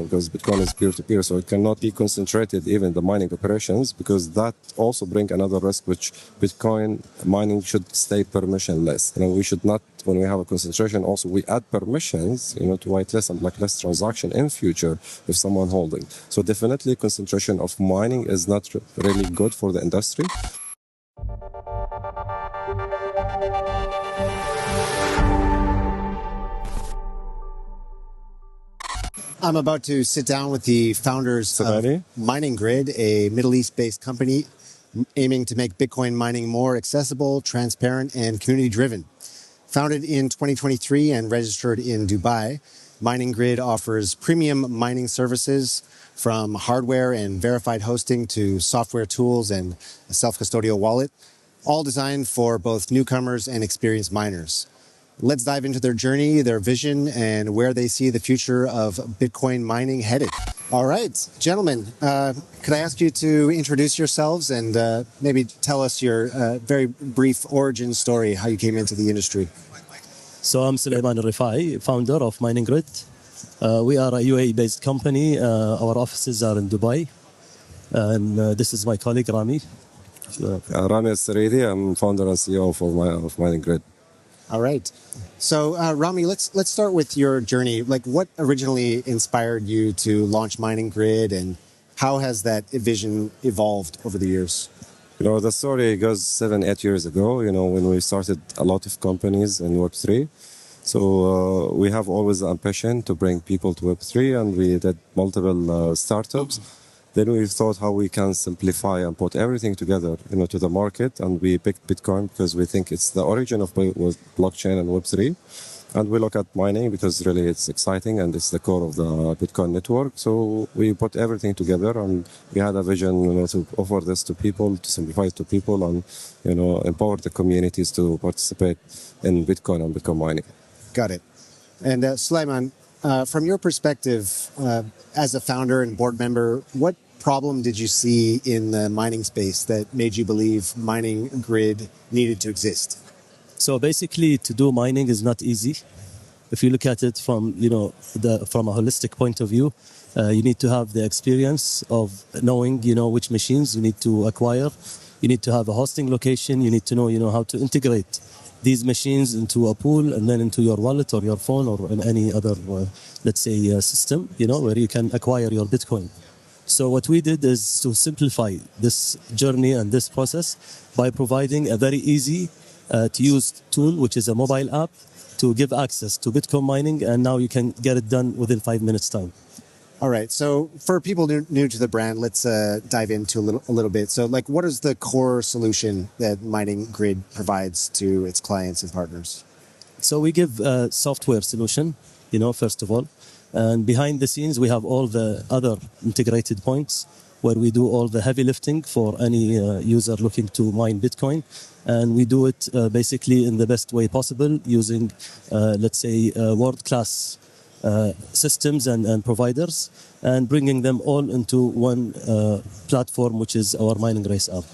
because Bitcoin is peer-to-peer, so it cannot be concentrated even the mining operations, because that also bring another risk, which Bitcoin mining should stay permissionless. We should not, when we have a concentration, also we add permissions, to whitelist and blacklist transaction in future if someone holding. So definitely concentration of mining is not really good for the industry. I'm about to sit down with the founders of Mining Grid, a Middle East-based company aiming to make Bitcoin mining more accessible, transparent, and community-driven. Founded in 2023 and registered in Dubai, Mining Grid offers premium mining services from hardware and verified hosting to software tools and a self-custodial wallet, all designed for both newcomers and experienced miners. Let's dive into their journey, their vision, and where they see the future of Bitcoin mining headed. All right, gentlemen, could I ask you to introduce yourselves and maybe tell us your very brief origin story, how you came into the industry? So I'm Solaiman Al Rifai, founder of Mining Grid. We are a UAE-based company. Our offices are in Dubai. And this is my colleague, Rami. Rami Alsridi, I'm founder and CEO of Mining Grid. All right. So, Rami, let's start with your journey. Like, what originally inspired you to launch Mining Grid, and how has that vision evolved over the years? The story goes 7-8 years ago, when we started a lot of companies in Web3. So we have always the ambition to bring people to Web3, and we did multiple startups. Then we thought how we can simplify and put everything together, to the market. And we picked Bitcoin because we think it's the origin of blockchain and Web3. And we look at mining because really it's exciting and it's the core of the Bitcoin network. So we put everything together, and we had a vision, to offer this to people, to simplify it to people, and, empower the communities to participate in Bitcoin and Bitcoin mining. Got it. And Solaiman, from your perspective, as a founder and board member, what problem did you see in the mining space that made you believe Mining Grid needed to exist? So basically, to do mining is not easy. If you look at it from, from a holistic point of view, you need to have the experience of knowing, which machines you need to acquire. You need to have a hosting location. You need to know, how to integrate these machines into a pool and then into your wallet or your phone or in any other, let's say, system, where you can acquire your Bitcoin. So what we did is to simplify this journey and this process by providing a very easy to use tool, which is a mobile app, to give access to Bitcoin mining, and now you can get it done within 5 minutes time. All right. So for people new to the brand, let's dive into a little bit. So what is the core solution that Mining Grid provides to its clients and partners? So we give a software solution, first of all. And behind the scenes, we have all the other integrated points where we do all the heavy lifting for any user looking to mine Bitcoin. And we do it basically in the best way possible using, let's say, world-class systems and providers, and bringing them all into one platform, which is our Mining Race app.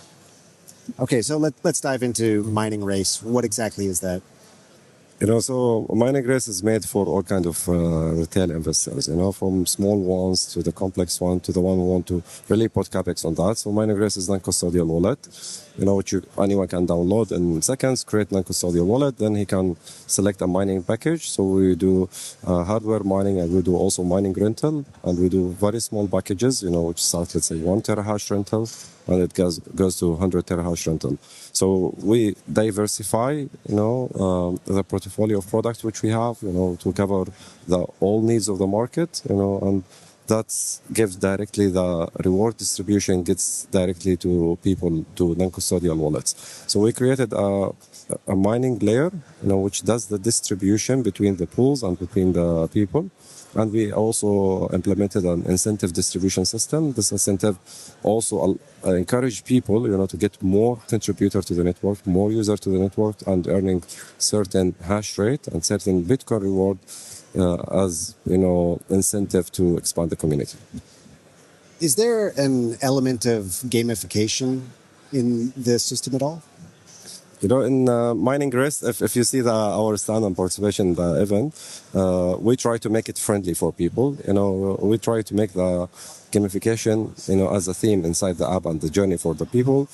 Okay, so let's dive into Mining Race. What exactly is that? So Mining Race is made for all kinds of retail investors, from small ones to the complex one to the one who want to really put capex on that. So Mining Race is non-custodial wallet, which anyone can download in seconds, create non-custodial wallet, then he can select a mining package. So we do hardware mining, and we do also mining rental, and we do very small packages, which start, let's say, 1 terahash rental, and it goes to 100 terahash rental. So we diversify, the portfolio of products which we have, to cover all needs of the market, and that gives directly the reward distribution gets directly to people, to non-custodial wallets. So we created a mining layer, which does the distribution between the pools and between the people. And we also implemented an incentive distribution system. This incentive also encourage people, to get more contributors to the network, more users to the network, and earning certain hash rate and certain Bitcoin reward as, incentive to expand the community. Is there an element of gamification in the system at all? In mining risk, if you see our stand and participation in the event, we try to make it friendly for people. We try to make the gamification, as a theme inside the app and the journey for the people.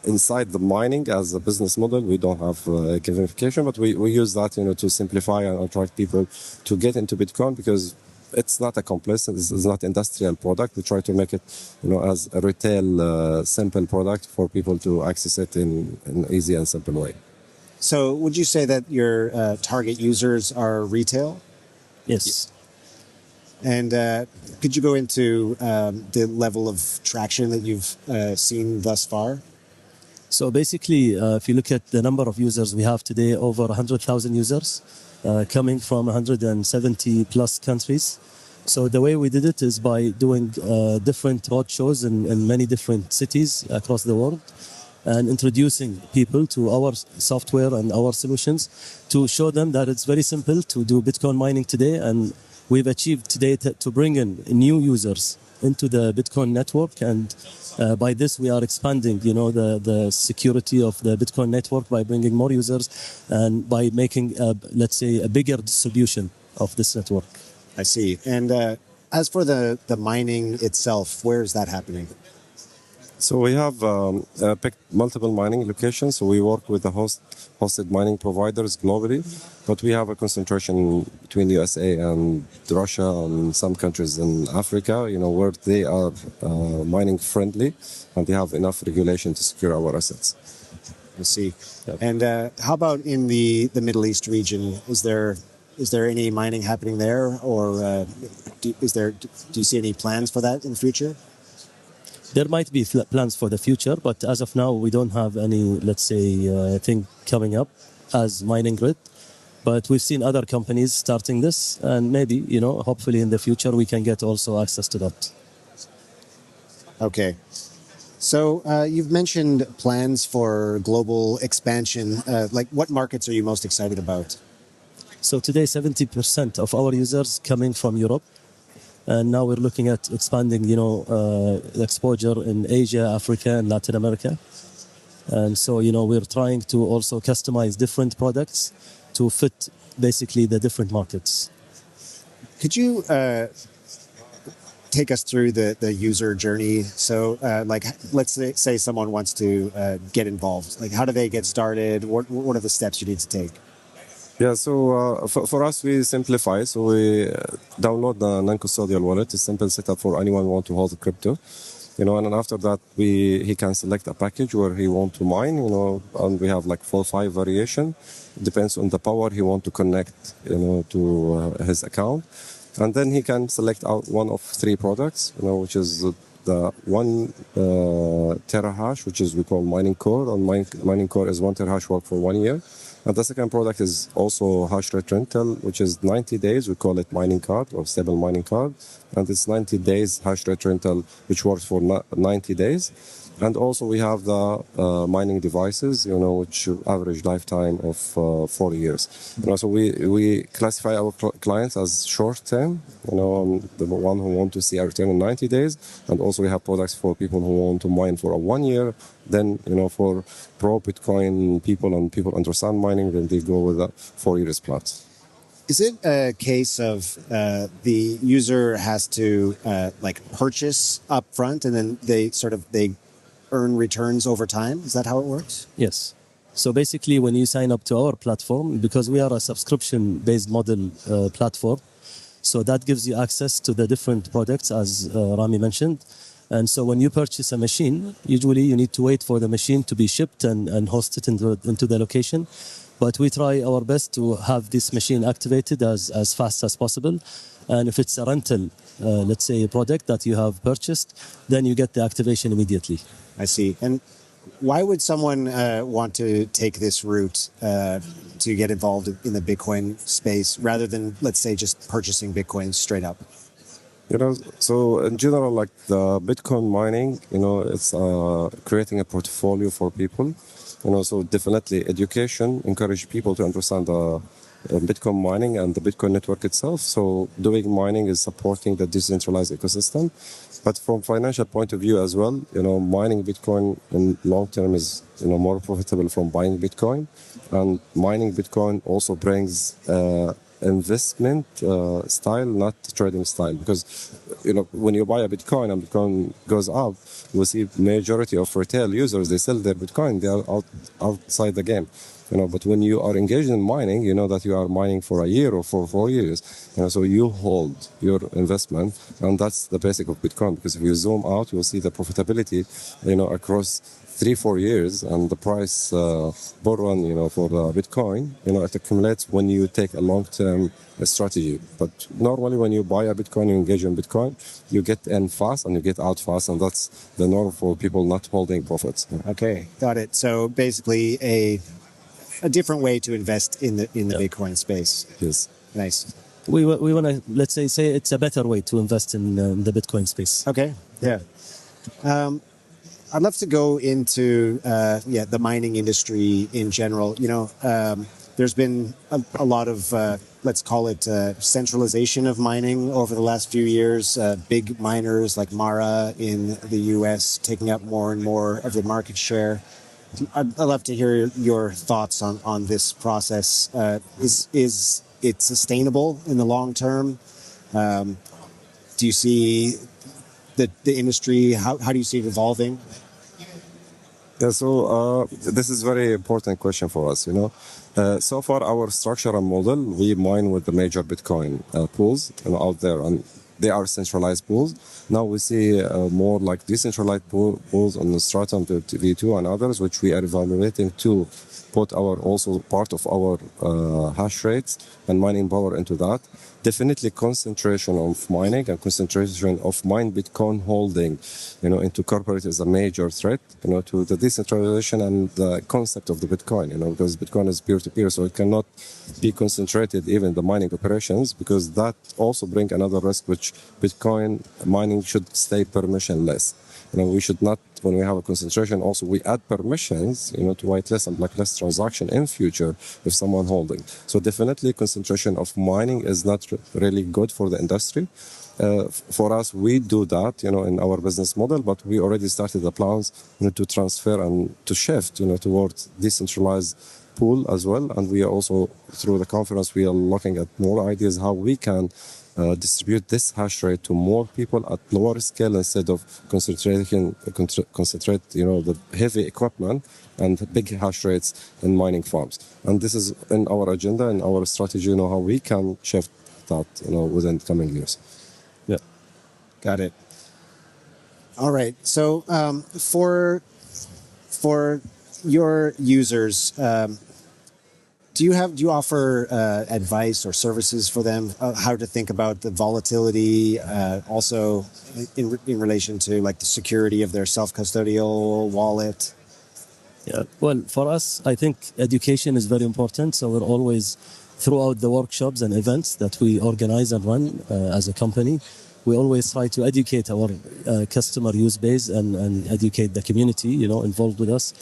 Inside the mining as a business model, we don't have gamification, but we use that, to simplify and attract people to get into Bitcoin, because it's not a complex, it's not industrial product. We try to make it, as a retail, simple product for people to access it in an easy and simple way. So would you say that your target users are retail? Yes. And could you go into the level of traction that you've seen thus far? So basically, if you look at the number of users we have today, over 100,000 users coming from 170 plus countries. So the way we did it is by doing different road shows in many different cities across the world, and introducing people to our software and our solutions to show them that it's very simple to do Bitcoin mining today. And we've achieved today to bring in new users into the Bitcoin network, and by this we are expanding, the security of the Bitcoin network by bringing more users and by making, let's say, a bigger distribution of this network. I see. And as for the mining itself, where is that happening? So we have picked multiple mining locations. So we work with the hosted mining providers globally, but we have a concentration between the USA and Russia and some countries in Africa, where they are mining friendly and they have enough regulation to secure our assets. I see. Yep. And how about in the Middle East region? Is there any mining happening there, or do you see any plans for that in the future? There might be plans for the future, but as of now, we don't have any, let's say, thing coming up as mining grid. But we've seen other companies starting this, and maybe, hopefully in the future, we can get also access to that. Okay. So you've mentioned plans for global expansion. What markets are you most excited about? So today, 70% of our users coming from Europe. And now we're looking at expanding, exposure in Asia, Africa, and Latin America. And so, we're trying to also customize different products to fit basically the different markets. Could you take us through the user journey? So, let's say someone wants to get involved. How do they get started? What are the steps you need to take? Yeah, so for us, we simplify. So we download the non-custodial wallet. It's a simple setup for anyone who wants to hold crypto. And then after that, he can select a package where he wants to mine, and we have 4 or 5 variation. Depends on the power he wants to connect, to his account. And then he can select out one of 3 products, which is the 1 terahash, which is we call mining core. And mining core is 1 terahash work for 1 year. And the second product is also hash rate rental, which is 90 days. We call it mining card or stable mining card. And it's 90 days hash rate rental, which works for 90 days. And also we have the mining devices, which average lifetime of 4 years. So we classify our clients as short term, the one who want to see a return in 90 days. And also we have products for people who want to mine for 1 year. Then, for pro Bitcoin people and people understand mining, then they go with a 4 years plan. Is it a case of the user has to purchase up front and then they earn returns over time? Is that how it works? Yes. So basically, when you sign up to our platform, because we are a subscription-based model platform, so that gives you access to the different products, as Rami mentioned. And so when you purchase a machine, usually you need to wait for the machine to be shipped and hosted into the location. But we try our best to have this machine activated as fast as possible. And if it's a rental, let's say a product that you have purchased, then you get the activation immediately. I see. And why would someone want to take this route to get involved in the Bitcoin space rather than, let's say, just purchasing Bitcoin straight up? So in general, the Bitcoin mining, it's creating a portfolio for people. So definitely education, encourage people to understand the Bitcoin mining and the Bitcoin network itself. So doing mining is supporting the decentralized ecosystem. But from financial point of view as well, mining Bitcoin in long term is, more profitable from buying Bitcoin. And mining Bitcoin also brings investment style, not trading style. Because, when you buy a Bitcoin and Bitcoin goes up, we see majority of retail users, they sell their Bitcoin, they are outside the game. But when you are engaged in mining, you know that you are mining for a year or for 4 years. So you hold your investment, and that's the basic of Bitcoin. Because if you zoom out, you'll see the profitability, across 3-4 years, and the price bull run, for the Bitcoin, it accumulates when you take a long-term strategy. But normally, when you buy a Bitcoin, you engage in Bitcoin, you get in fast and you get out fast, and that's the norm for people not holding profits. Okay, got it. So basically, a different way to invest in the Bitcoin space. Yes. Nice. We want to, let's say it's a better way to invest in the Bitcoin space. Okay. Yeah. I'd love to go into the mining industry in general. There's been a lot of let's call it centralization of mining over the last few years. Big miners like Mara in the U.S. taking up more and more of the market share. I'd love to hear your thoughts on this process. Is it sustainable in the long term? Do you see the industry? How do you see it evolving? Yeah, so this is a very important question for us. So far our structure and model, we mine with the major Bitcoin pools out there, and they are centralized pools. Now we see more like decentralized pools on the Stratum V2 and others, which we are evaluating to put also part of our hash rates and mining power into that. Definitely concentration of mining and concentration of mined Bitcoin holding, into corporate is a major threat, to the decentralization and the concept of the Bitcoin, because Bitcoin is peer-to-peer, so it cannot be concentrated even the mining operations, because that also bring another risk, which Bitcoin mining should stay permissionless. We should not, when we have a concentration, also we add permissions, to whitelist and blacklist transaction in future if someone holding. So definitely concentration of mining is not really good for the industry. For us, we do that, in our business model, but we already started the plans, to transfer and to shift, towards decentralized pool as well. And we are also, through the conference, we are looking at more ideas how we can distribute this hash rate to more people at lower scale instead of concentrate, the heavy equipment and big hash rates in mining farms. And this is in our agenda and our strategy, how we can shift that, within the coming years. Yeah. Got it. All right. So for your users, do you offer advice or services for them how to think about the volatility, also in relation to like the security of their self-custodial wallet? Yeah. Well, for us, I think education is very important. So we're always, throughout the workshops and events that we organize and run as a company, we always try to educate our customer use base and educate the community, involved with us,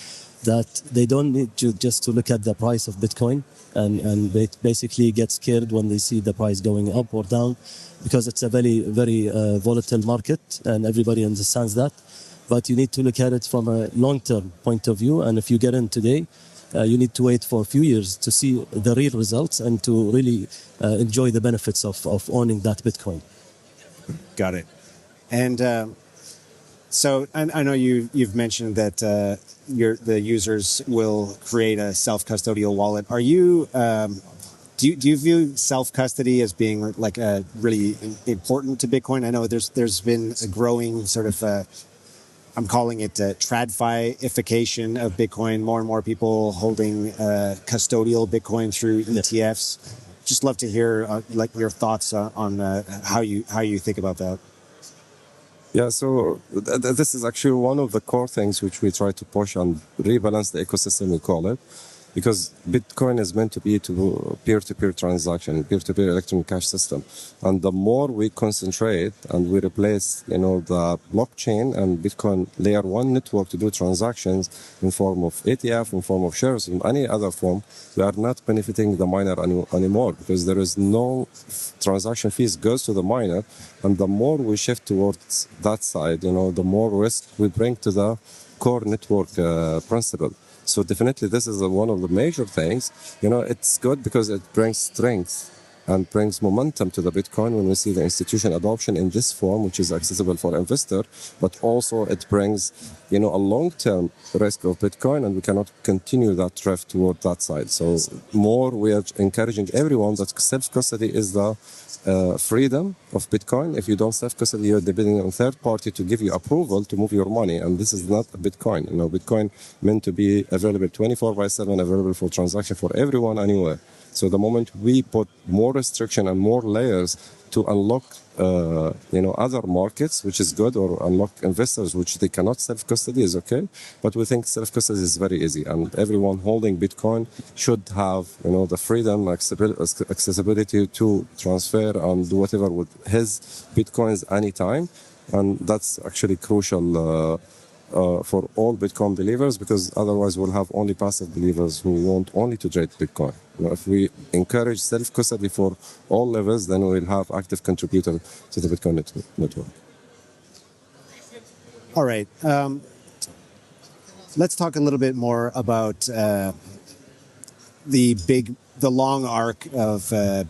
that they don't need just to look at the price of Bitcoin and basically get scared when they see the price going up or down, because it's a very, very volatile market and everybody understands that. But you need to look at it from a long-term point of view. And if you get in today, you need to wait for a few years to see the real results and to really enjoy the benefits of owning that Bitcoin. Got it. And so I know you've mentioned that the users will create a self-custodial wallet. Are you do you view self-custody as being like really important to Bitcoin? I know there's been a growing sort of I'm calling it TradFi-ification of Bitcoin. More and more people holding custodial Bitcoin through ETFs. Just love to hear like your thoughts on how you think about that. Yeah, so this is actually one of the core things which we try to push and rebalance the ecosystem, we call it. because Bitcoin is meant to be to peer-to-peer transaction, peer-to-peer electronic cash system. And the more we concentrate and we replace, the blockchain and Bitcoin layer 1 network to do transactions in form of ETF, in form of shares, in any other form, we are not benefiting the miner anymore, because there is no transaction fees goes to the miner. And the more we shift towards that side, the more risk we bring to the core network principle. So definitely this is one of the major things. It's good because it brings strength and brings momentum to the Bitcoin when we see the institution adoption in this form, which is accessible for investor, but also it brings, a long-term risk of Bitcoin, and we cannot continue that drift toward that side. So more we are encouraging everyone that self-custody is the freedom of Bitcoin. If you don't self-custody, you're depending on third party to give you approval to move your money, and this is not a Bitcoin. Bitcoin meant to be available 24/7, available for transaction for everyone anywhere. So the moment we put more restriction and more layers to unlock, other markets, which is good, or unlock investors, which they cannot self-custody, is okay. But we think self-custody is very easy, and everyone holding Bitcoin should have, the freedom, accessibility to transfer and do whatever with his Bitcoins anytime. And that's actually crucial for all Bitcoin believers, because otherwise we'll have only passive believers who want only to trade Bitcoin. If we encourage self-custody for all levels, then we'll have active contributor to the Bitcoin network. All right. Let's talk a little bit more about the long arc of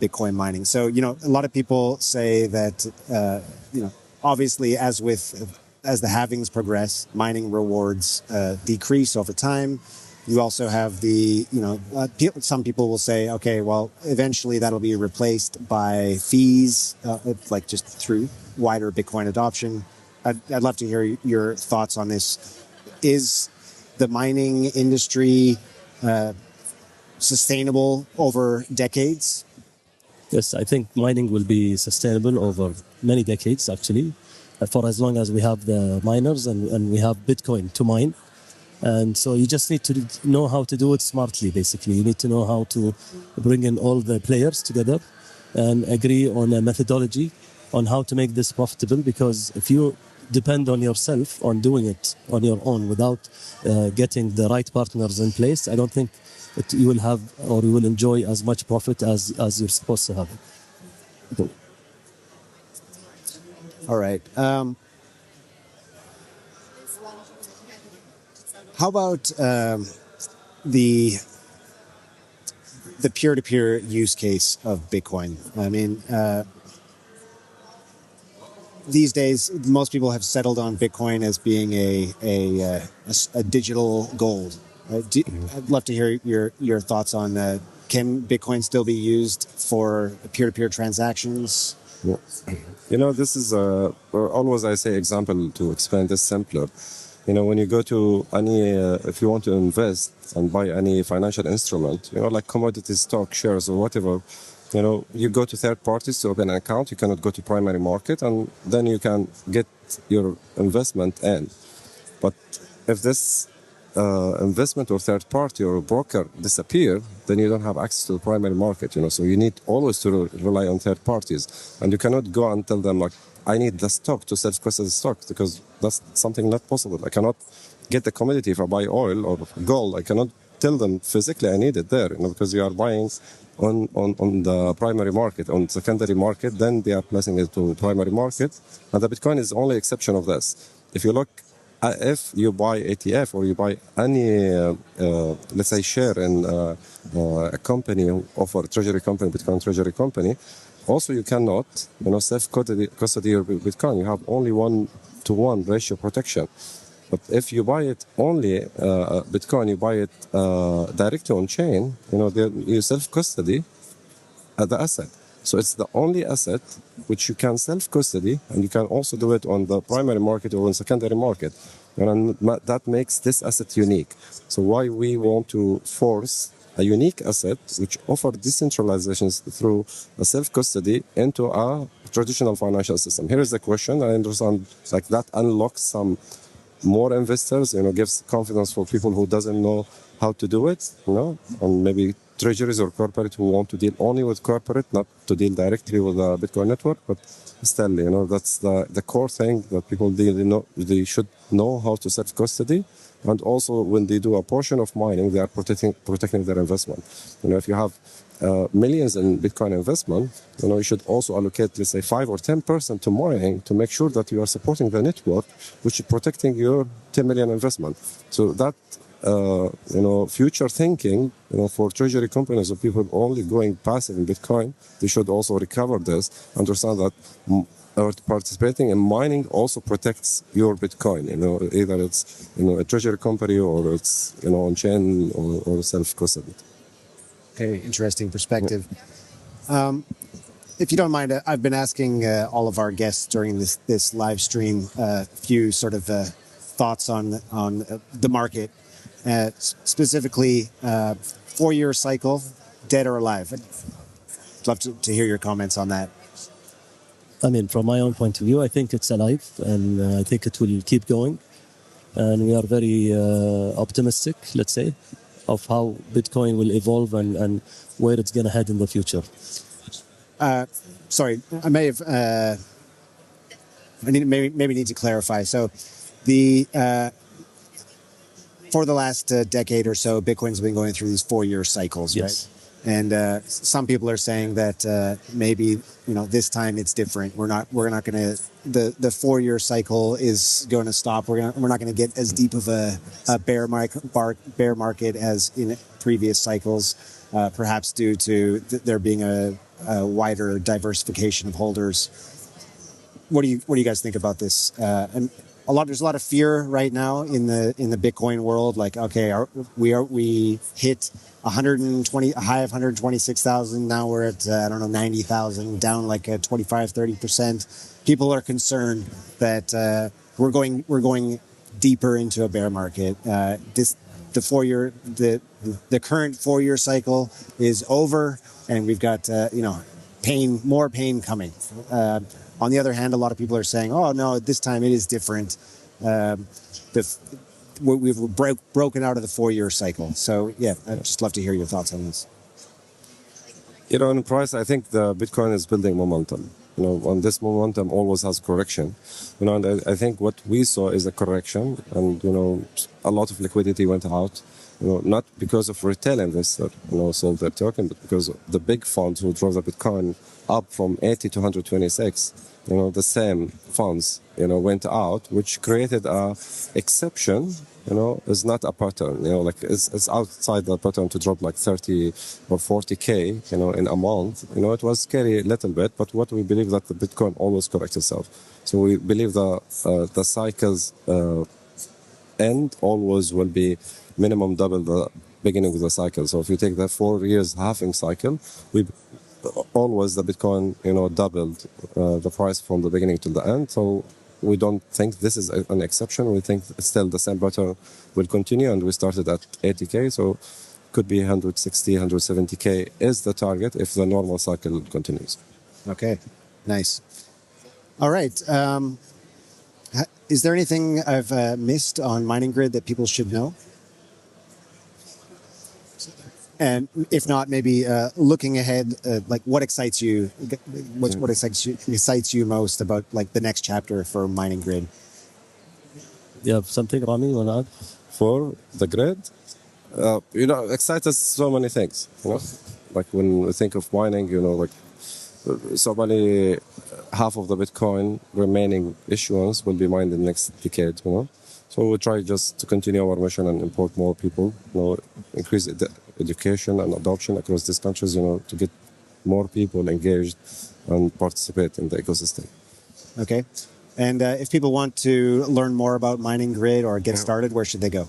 Bitcoin mining. So, a lot of people say that, obviously as the halvings progress, mining rewards decrease over time. You also have some people will say, okay, well, eventually that'll be replaced by fees, like just through wider Bitcoin adoption. I'd love to hear your thoughts on this. Is the mining industry sustainable over decades? Yes, I think mining will be sustainable over many decades, actually, for as long as we have the miners and we have Bitcoin to mine. And so you just need to know how to do it smartly, basically. You need to know how to bring in all the players together and agree on a methodology on how to make this profitable, because if you depend on yourself on doing it on your own without getting the right partners in place, I don't think that you will have, or you will enjoy as much profit as you're supposed to have. All right. How about the peer-to-peer use case of Bitcoin? I mean, these days, most people have settled on Bitcoin as being a digital gold. I'd love to hear your thoughts on can Bitcoin still be used for peer-to-peer transactions? Yeah. This is always I say example to explain this simpler. When you go to any, if you want to invest and buy any financial instrument, like commodity stock, shares, or whatever, you go to third parties to open an account. You cannot go to primary market, and then you can get your investment in. But if this investment or third party or broker disappear, then you don't have access to the primary market. So you need always to rely on third parties, and you cannot go and tell them like, I need the stock to self-custody the stock, because that's something not possible. I cannot get the commodity. If I buy oil or gold, I cannot tell them physically I need it there, because you are buying on the primary market. On secondary market, then they are placing it to primary market, and the Bitcoin is the only exception of this. If you look, if you buy ETF or you buy any, let's say, share in a company offer treasury company, Bitcoin treasury company, also you cannot, self-custody your Bitcoin. You have only 1-to-1 ratio protection. But if you buy it only Bitcoin, you buy it directly on chain, you self-custody the asset. So it's the only asset which you can self-custody, and you can also do it on the primary market or on secondary market. And that makes this asset unique. So why we want to force a unique asset which offers decentralizations through a self-custody into a traditional financial system? Here is the question. I understand that unlocks some more investors, gives confidence for people who doesn't know how to do it, and maybe treasuries or corporate who want to deal only with corporate, not to deal directly with the Bitcoin network, but still, that's the core thing that people they should know how to set custody. And also, when they do a portion of mining, they are protecting their investment. If you have millions in Bitcoin investment, you should also allocate, let's say, 5 or 10% to mining to make sure that you are supporting the network, which is protecting your 10 million investment. So that, future thinking, for treasury companies or people only going passive in Bitcoin, they should also recover this, understand that participating in mining also protects your Bitcoin. Either it's a treasury company or it's on chain or self-custody. Okay, interesting perspective. If you don't mind, I've been asking all of our guests during this live stream a few sort of thoughts on the market, specifically 4-year cycle, dead or alive. I'd love to hear your comments on that. I mean, from my own point of view, I think it's alive, and I think it will keep going. And we are very optimistic, let's say, of how Bitcoin will evolve and where it's going to head in the future. Sorry, I may have. I maybe need to clarify. So, for the last decade or so, Bitcoin's been going through these 4-year cycles, yes. Right? And some people are saying that maybe this time it's different. We're not going to the 4-year cycle is going to stop. We're not going to get as deep of a bear market as in previous cycles, perhaps due to there being a wider diversification of holders. What do you guys think about this? And there's a lot of fear right now in the Bitcoin world. Like, okay, we hit a high of 126,000. Now we're at 90,000, down like 25-30%. People are concerned that we're going deeper into a bear market. The current 4-year cycle is over, and we've got more pain coming. On the other hand, a lot of people are saying, "Oh no, this time it is different. We've broken out of the 4-year cycle." So yeah, I'd just love to hear your thoughts on this. In price, I think the Bitcoin is building momentum. And this momentum always has correction. And I think what we saw is a correction, and a lot of liquidity went out. Not because of retail investor, sold their token, but because of the big funds who drove the Bitcoin up from 80 to 126. The same funds, went out, which created a exception. Is not a pattern. It's outside the pattern to drop like 30 or 40K, in a month. It was scary a little bit, but what we believe that the Bitcoin always corrects itself. So we believe the cycle's end always will be minimum double the beginning of the cycle. So if you take the 4 years halving cycle, always the Bitcoin, doubled the price from the beginning to the end. So we don't think this is an exception. We think still the same pattern will continue, and we started at 80K, so could be 160, 170K is the target if the normal cycle continues. Okay, nice. All right. Is there anything I've missed on Mining Grid that people should know? And if not, maybe looking ahead, like what excites you? What excites you most about like the next chapter for Mining Grid? You have something, Rami, or not? For the grid, excites us so many things. Like when we think of mining, like so many, half of the Bitcoin remaining issuance will be mined in the next decade. So we try just to continue our mission and import more people, increase education and adoption across these countries, to get more people engaged and participate in the ecosystem. Okay. And if people want to learn more about Mining Grid or get started, where should they go?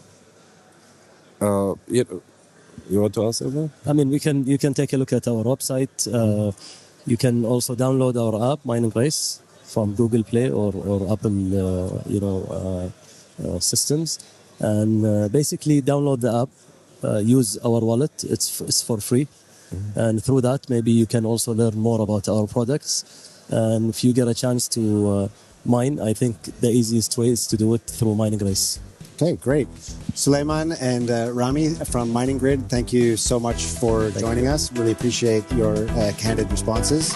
You want to answer that? I mean, you can take a look at our website. You can also download our app, Mining Race, from Google Play or Apple, systems, and basically download the app, use our wallet. It's for free, and through that maybe you can also learn more about our products. And if you get a chance to mine, I think the easiest way is to do it through Mining Race. Okay, great. Solaiman and Rami from Mining Grid, thank you so much for joining us. Really appreciate your candid responses.